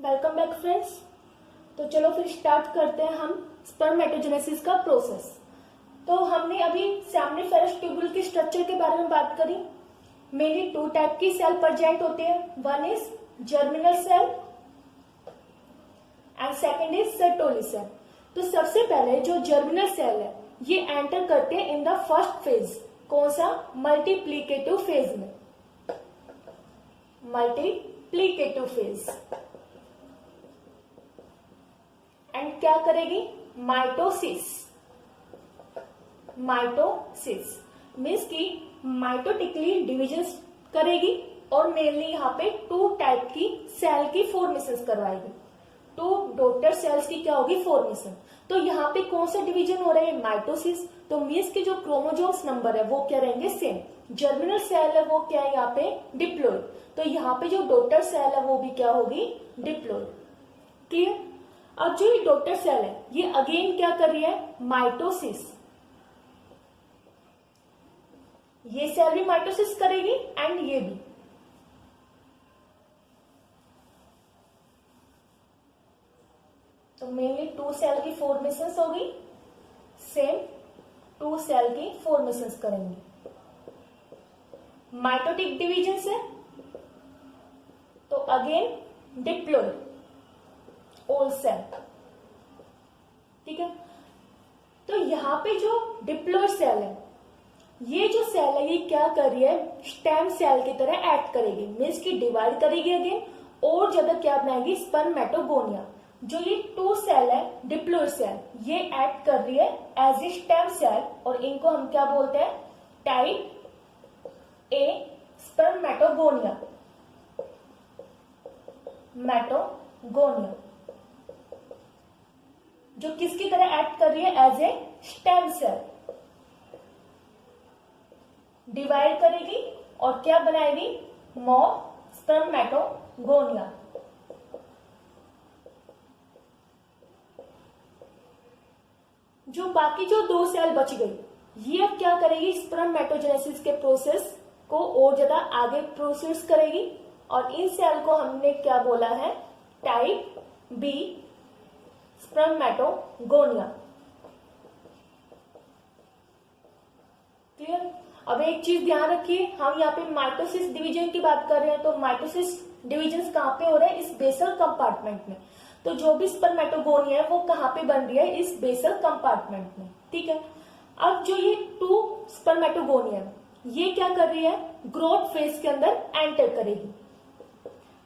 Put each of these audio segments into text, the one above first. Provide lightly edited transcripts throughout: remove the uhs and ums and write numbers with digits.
Welcome back friends. तो चलो फिर स्टार्ट करते हैं हम स्पर्मेटोजेनेसिस का प्रोसेस। तो हमने अभी सेमनीफेरस ट्यूबुल के स्ट्रक्चर के बारे में बात करी। मेनली टू टाइप की सेल प्रेजेंट होते हैं। One is germinal cell and second is Sertoli cell. तो सबसे पहले जो जर्मिनल सेल है ये एंटर करते हैं इन द फर्स्ट फेज। कौन सा? मल्टीप्लीकेटिव फेज में। मल्टीप्लीकेटिव फेज एंड क्या करेगी? माइटोसिस। माइटोसिस मीन्स की माइटोटिकली डिविजन करेगी और मेनली यहाँ पे टू टाइप की सेल की फॉर्मेशन करवाएगी। टू डॉटर सेल्स की क्या होगी? फॉर्मेशन। तो यहाँ पे कौन सा डिवीजन हो रहा है? माइटोसिस। तो मीन्स के जो क्रोमोजोम्स नंबर है वो क्या रहेंगे? सेम। जर्मिनल सेल है वो क्या है यहाँ पे? डिप्लॉइड। तो यहाँ पे जो डॉटर सेल है वो भी क्या होगी? डिप्लॉइड। क्लियर? अब जो ये डॉटर सेल है ये अगेन क्या कर रही है? माइटोसिस। ये सेल भी माइटोसिस करेगी एंड ये भी। तो मेनली टू सेल की फॉर्मेशन होगी। सेम टू सेल की फॉर्मेशन करेंगे। माइटोटिक डिवीजन से तो अगेन डिप्लॉइड ऑल सेल। ठीक है। तो यहां पे जो डिप्लॉइड सेल है ये जो सेल है ये क्या कर रही है? स्टेम सेल की तरह एक्ट करेगी। मीन्स की डिवाइड करेगी अगेन और ज्यादा क्या बनाएगी? स्पर्मेटोगोनिया। जो ये टू सेल है डिप्लॉइड सेल ये एक्ट कर रही है एज ए स्टेम सेल और इनको हम क्या बोलते हैं? Type A spermatogonia. मेटोगोनिया जो किसकी तरह एक्ट कर रही है? As a stem cell. Divide करेगी और क्या बनाएगी? More spermatogonia. जो बाकी जो दो सेल बच गई ये अब क्या करेगी? स्पर्मेटोजेनेसिस के प्रोसेस को और ज्यादा आगे प्रोसेस करेगी और इन सेल को हमने क्या बोला है? Type B spermatogonia. क्लियर? अब एक चीज ध्यान रखिए, हम यहाँ पे माइटोसिस डिवीजन की बात कर रहे हैं। तो माइटोसिस डिवीजन कहाँ पे हो रहा है? इस बेसल कंपार्टमेंट में। तो जो भी स्पर्मेटोगोनिया है वो कहाँ पे बन रही है? इस बेसल कंपार्टमेंट में। ठीक है। अब जो ये टू स्पर्मेटोगोनिया ये क्या कर रही है? ग्रोथ फेज के अंदर एंटर करेगी।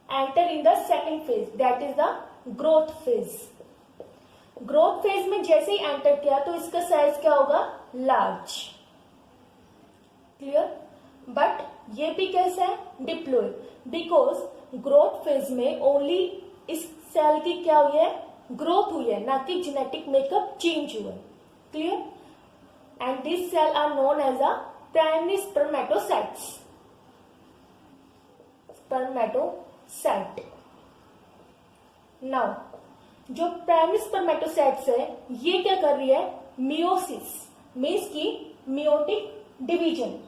Enter in the second phase that is the growth phase. Growth phase में जैसे ही एंटर किया तो इसका साइज क्या होगा? लार्ज। क्लियर? बट ये भी कैसा है? डिप्लॉइड। बिकॉज ग्रोथ फेज में ओनली इस सेल की क्या हुई है? ग्रोथ हुई है, ना कि जेनेटिक मेकअप चेंज हुआ है। Clear? And this cell are known as a primary spermatocytes. Spermatocyte. Now जो प्राइमरी स्पर्मेटोसाइट्स है ये क्या कर रही है? मियोसिस मीन्स की meiotic division.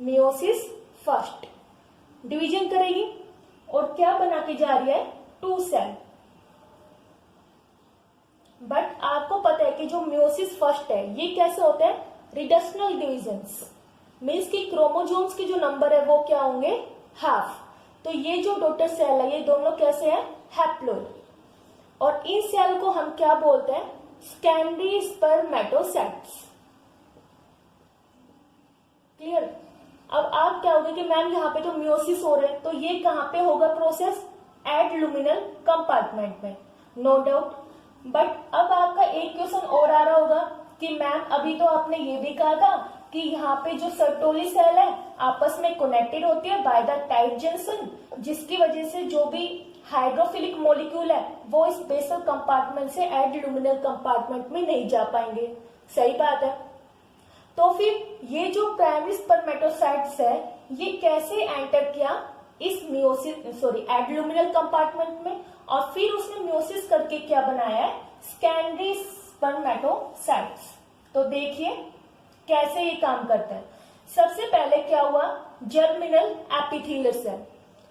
Meiosis first division करेगी और क्या बना के जा रही है? To cell. बट आपको पता है कि जो मियोसिस फर्स्ट है ये कैसे होता है? Reductional divisions. मीन्स की क्रोमोजोम्स के जो नंबर है वो क्या होंगे? हाफ। तो ये जो डॉटर सेल है ये दोनों कैसे है? हैप्लॉइड। और इन सेल को हम क्या बोलते हैं? Secondary spermatocytes. क्लियर? अब आप क्या होगा कि मैम यहाँ पे तो मियोसिस हो रहे हैं तो ये कहाँ पे होगा प्रोसेस? एडलुमिनल कंपार्टमेंट में। No doubt. बट अब आपका एक क्वेश्चन और आ रहा होगा कि मैम अभी तो आपने ये भी कहा था कि यहाँ पे जो सर्टोली सेल है आपस में कनेक्टेड होती है बाय द टाइट जंक्शन, जिसकी वजह से जो भी हाइड्रोफिलिक मॉलिक्यूल है वो इस बेसल कंपार्टमेंट से एडलुमिनल कंपार्टमेंट में नहीं जा पाएंगे। सही बात है। तो फिर ये जो प्राइमरी स्पर्मेटोसाइट्स है ये कैसे एंटर किया? इस मियोसिस एडलुमिनल कंपार्टमेंट में और फिर उसने मियोसिस करके क्या बनाया है? Secondary spermatocytes. तो देखिए कैसे ये काम करता है। सबसे पहले क्या हुआ? जर्मिनल एपिथेलियल सेल,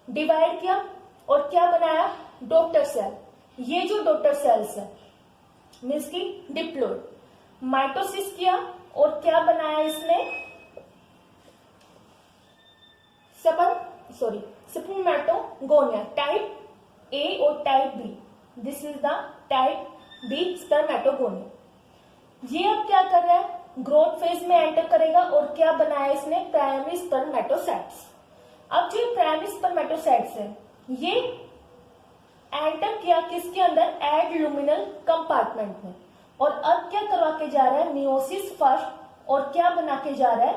डिवाइड किया और क्या बनाया, डॉटर सेल। ये जो डॉटर सेल्स है मीन्स की डिप्लॉइड, माइटोसिस किया और क्या बनाया इसने, स्पर्मेटोगोनिया, टाइप ए और type B, this is the type B spermatogonia. ये अब क्या कर रहा है, ग्रोथ फेज में एंटर करेगा और क्या बनाया इसने, प्राइमरी स्पर्मेटोसाइट्स। अब जो प्राइमरी स्पर्मेटोसाइट्स है ये एंटर किया किसके अंदर, एडलुमिनल कंपार्टमेंट में, और अब क्या करवा के जा रहा है, मियोसिस फर्स्ट, और क्या बना के जा रहा है,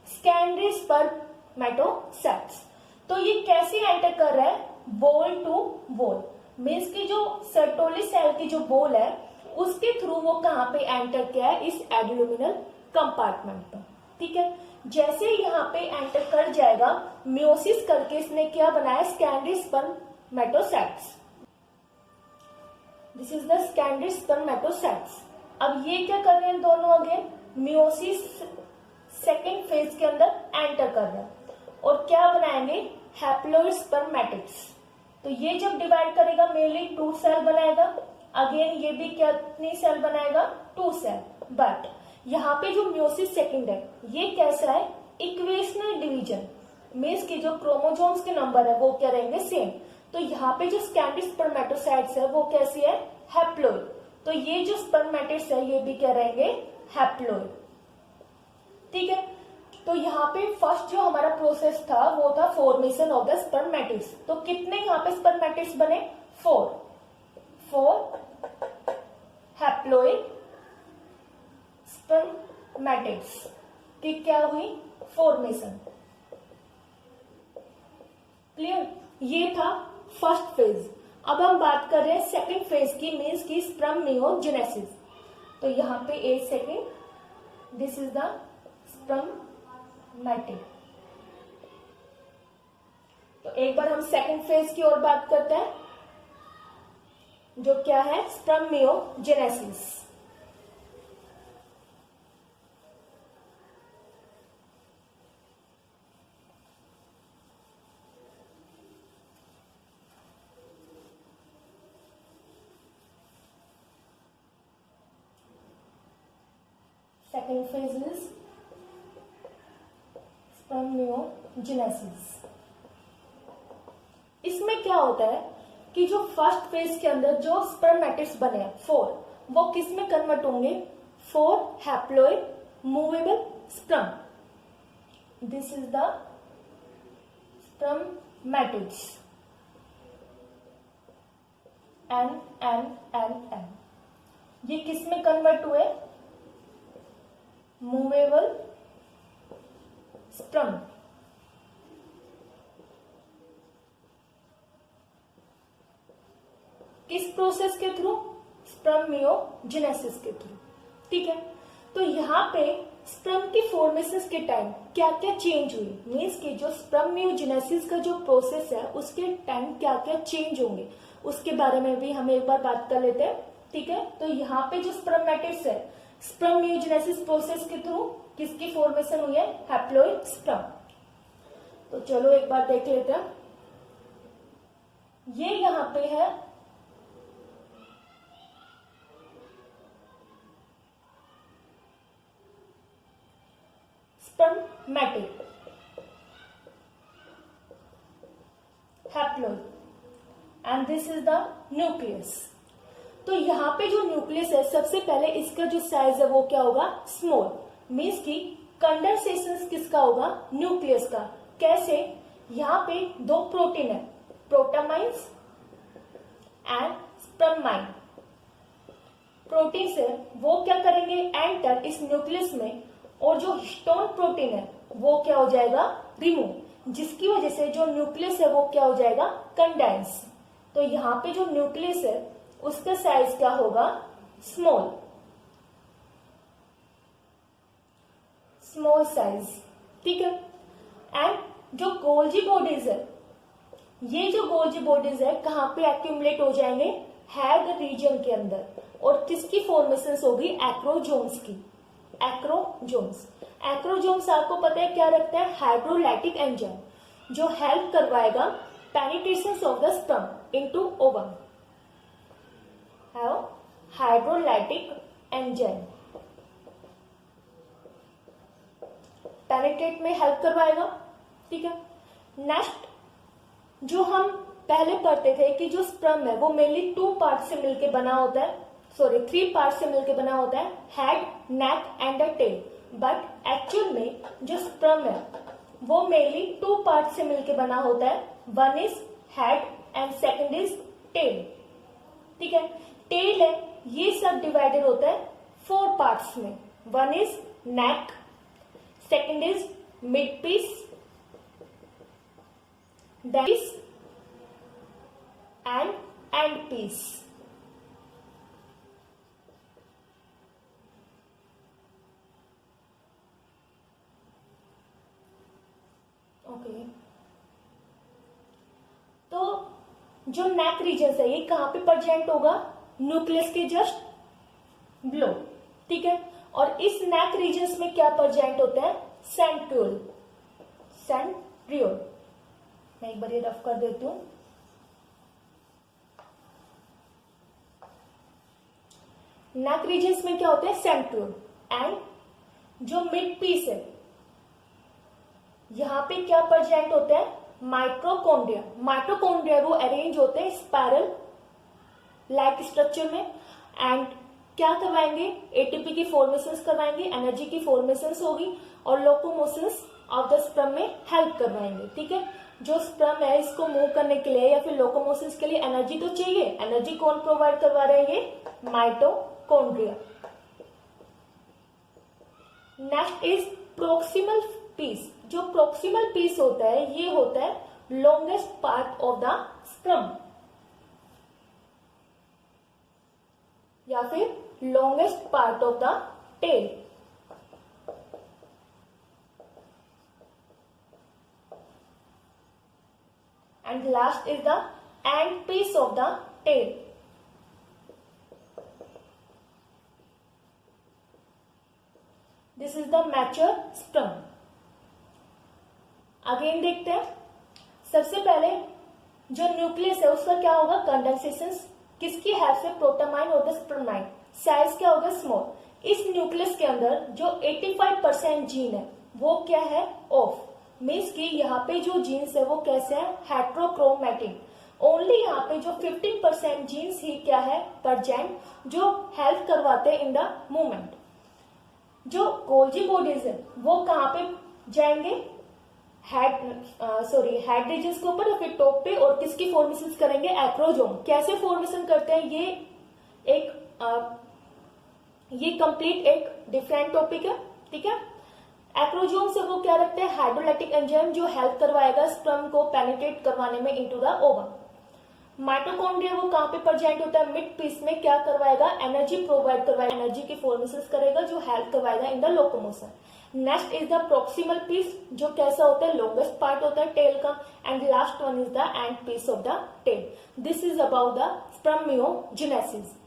सेकेंडरी स्पर्मेटोसाइट्स। तो ये कैसे एंटर कर रहा है, बॉल टू बॉल, मीन्स की जो सर्टोली सेल की जो बॉल है उसके थ्रू वो कहां पे एंटर किया है, इस एडलुमिनल कंपार्टमेंट पर। ठीक है, जैसे यहाँ पे एंटर कर जाएगा, मियोसिस करके इसने क्या बनाया, secondary spermatocytes, this is the secondary spermatocytes. अब ये क्या कर रहे हैं दोनों, अगेन मियोसिस सेकेंड फेज के अंदर एंटर कर रहे हैं और क्या बनाएंगे, हैप्लोइड स्पर्मेटिड्स। तो ये जब डिवाइड करेगा मेनली 2 सेल बनाएगा, अगेन ये भी कितनी सेल बनाएगा, 2 सेल। बट यहाँ पे जो मियोसिस सेकंड है ये कैसा है, इक्वेशनल डिवीजन, मीन्स की जो क्रोमोसोम्स के नंबर है वो क्या रहेंगे, सेम। तो यहाँ पे जो सेकेंडरी स्पर्मेटोसाइट्स है वो कैसी है, हैप्लोइड। तो ये जो स्पर्मेटिड्स है ये भी क्या रहेंगे, हैप्लोइड। ठीक है, तो यहाँ पे फर्स्ट जो हमारा प्रोसेस था वो था फॉर्मेशन ऑफ द स्पर्मेटिड्स। तो कितने यहाँ पे स्पर्मेटिड्स बने, 4 हैप्लोइड स्पर्मेटिड्स की क्या हुई, फॉर्मेशन। क्लियर, ये था फर्स्ट फेज। अब हम बात कर रहे हैं सेकंड फेज की, मीन्स की स्पर्मियोजेनेसिस। तो यहाँ पे 8 second, this is the spermatid. तो एक बार हम सेकंड फेज की ओर बात करते हैं, जो क्या है, spermiogenesis. Second phase is spermiogenesis. इसमें क्या होता है कि जो फर्स्ट फेज के अंदर जो स्पर्मेटिड्स बने 4, वो किस में कन्वर्ट होंगे, 4 haploid movable sperm, this is the spermatids, N, ये किस में कन्वर्ट हुए, मूवेबल स्पर्म। किस प्रोसेस के थ्रू, स्पर्मियोजेनेसिस के थ्रू। ठीक है, तो यहाँ पे स्पर्म की फॉर्मेशन के टाइम क्या क्या चेंज हुई, मीन्स कि जो स्पर्मियोजेनेसिस का जो प्रोसेस है उसके टाइम क्या क्या चेंज होंगे उसके बारे में भी हम एक बार बात कर लेते हैं। ठीक है, तो यहाँ पे जो स्पर्मेटिड्स है, स्पर्मियोजेनेसिस प्रोसेस के थ्रू किसकी फॉर्मेशन हुई है, हैप्लोइड स्पर्म। तो चलो एक बार देख लेते हैं, ये यहाँ पे है spermatid, haploid, and this is the nucleus. तो यहाँ पे जो न्यूक्लियस है, सबसे पहले इसका जो साइज है वो क्या होगा, स्मॉल, मीन्स की कंडेंसेशन किसका होगा, न्यूक्लियस का। कैसे, यहाँ पे 2 प्रोटीन है, प्रोटामाइन्स एंड स्पर्माइन। प्रोटीन से वो क्या करेंगे, एंटर इस न्यूक्लियस में, और जो हिस्टोन प्रोटीन है वो क्या हो जाएगा, रिमूव, जिसकी वजह से जो न्यूक्लियस है वो क्या हो जाएगा, कंडेंस। तो यहाँ पे जो न्यूक्लियस है उसका साइज क्या होगा, स्मॉल साइज। ठीक है, एंड जो गोल्जी बॉडीज है, ये जो गोल्जी बॉडीज है कहाँ पे एक्यूमुलेट हो जाएंगे, हेड रीजन के अंदर, और किसकी फॉर्मेशन होगी, एक्रोजोम्स की, एक्रोजोम्स। एक्रोजोम्स आपको पता है क्या रखते हैं, हाइड्रोलाइटिक एंजाइम, जो हेल्प करवाएगा penetration of the sperm into ovum. Hydrolytic enzyme penetrate में हेल्प करवाएगा, ठीक है। नेक्स्ट जो हम पहले पढ़ते थे कि जो स्पर्म है वो मेनली 2 पार्ट से मिलकर बना होता है, 3 पार्ट से मिलकर बना होता है, head, neck and the tail. But actual में जो स्पर्म है वो मेनली 2 पार्ट से मिलकर बना होता है, 1 is head and second is tail, ठीक है। टेल है ये सब डिवाइडेड होता है 4 पार्ट्स में, 1 is neck, second is mid piece, then is and end piece। Okay, तो जो नेक रीजन है ये कहां पे प्रेजेंट होगा, न्यूक्लियस के जस्ट बिलो, ठीक है। और इस नेक रीजन में क्या प्रेजेंट होता है, सेंट्रियोल, सेंट्रियोल। मैं एक बार ये रफ कर देती हूं। नेक रीजन में क्या होता है, सेंट्रियोल। एंड जो मिड पीस है यहां पे क्या प्रेजेंट होता है, माइटोकॉन्ड्रिया। माइटोकॉन्ड्रिया वो अरेंज होते हैं स्पाइरल लाइक स्ट्रक्चर में, एंड क्या करवाएंगे, एटीपी की फॉर्मेशन करवाएंगे, एनर्जी की फॉर्मेशन होगी और लोकोमोशन ऑफ द स्पर्म में हेल्प करवाएंगे, ठीक है। जो स्पर्म है इसको मूव करने के लिए या फिर लोकोमोशन के लिए एनर्जी तो चाहिए, एनर्जी कौन प्रोवाइड करवा रहे हैं, ये mitochondria. Next is proximal piece. जो प्रोक्सिमल पीस होता है ये होता है longest part of the sperm या फिर longest part of the tail. And last is the end piece of the tail। This is the mature sperm। Again देखते हैं, सबसे पहले जो न्यूक्लियस है उसका क्या होगा, कंडेंसेशन किसकी हेल्प से, प्रोटामाइन और द स्पर्माइन। साइज क्या होगा, स्मॉल। इस न्यूक्लियस के अंदर जो 85% जीन है वो क्या है, ऑफ, मीन्स कि यहाँ पे जो जीन्स है वो कैसे है, हेट्रोक्रोमैटिक। ओनली यहाँ पे जो 15% जीन्स ही क्या है, प्रेजेंट, जो हेल्प करवाते हैं इन द मूवमेंट। जो गोल्जी बॉडीज है वो कहाँ पे जाएंगे, हेड रीजन के ऊपर या फिर टॉप पे, और किसकी फॉर्मेशन करेंगे, एक्रोजोम। कैसे फॉर्मेशन करते हैं ये कंप्लीट एक डिफरेंट टॉपिक है, ठीक है। एक्रोजोम से वो क्या रखते हैं, हाइड्रोलाइटिक एंजाइम, जो हेल्प करवाएगा स्पर्म को पेनिट्रेट करवाने में इनटू द ओवम। माइटोकॉन्ड्रिया वो कहां पे प्रेजेंट होता है, मिड पीस में, क्या करवाएगा, एनर्जी प्रोवाइड करवाएगा, एनर्जी की फॉर्मेशन करेगा जो हेल्प करवाएगा in the locomotion. Next is the proximal piece, जो कैसा होता है, लॉन्गेस्ट पार्ट होता है टेल का, and last one is the end piece of the tail. This is about the spermiogenesis.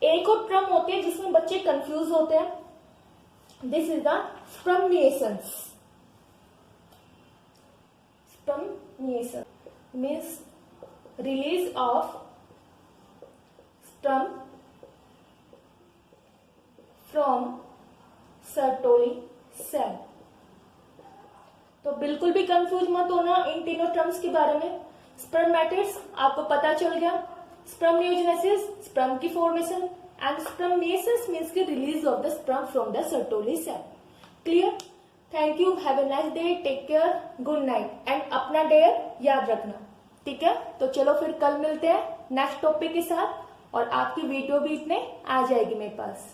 एक और टर्म होती है जिसमें बच्चे कंफ्यूज होते हैं, this is the spermiation। Spermiation means release of sperm from Sertoli cell। तो बिल्कुल भी कंफ्यूज मत होना इन तीनों टर्म्स के बारे में। स्पर्मेटिड्स आपको पता चल गया, स्पर्मियोजेनेसिस स्पर्म की formation, and spermiation means the release of the sperm from the Sertoli cell। Clear? Thank you, have a nice day, take care, good night and अपना डेयर याद रखना, ठीक है। तो चलो फिर कल मिलते हैं नेक्स्ट टॉपिक के साथ, और आपकी वीडियो भी इसमें आ जाएगी मेरे पास।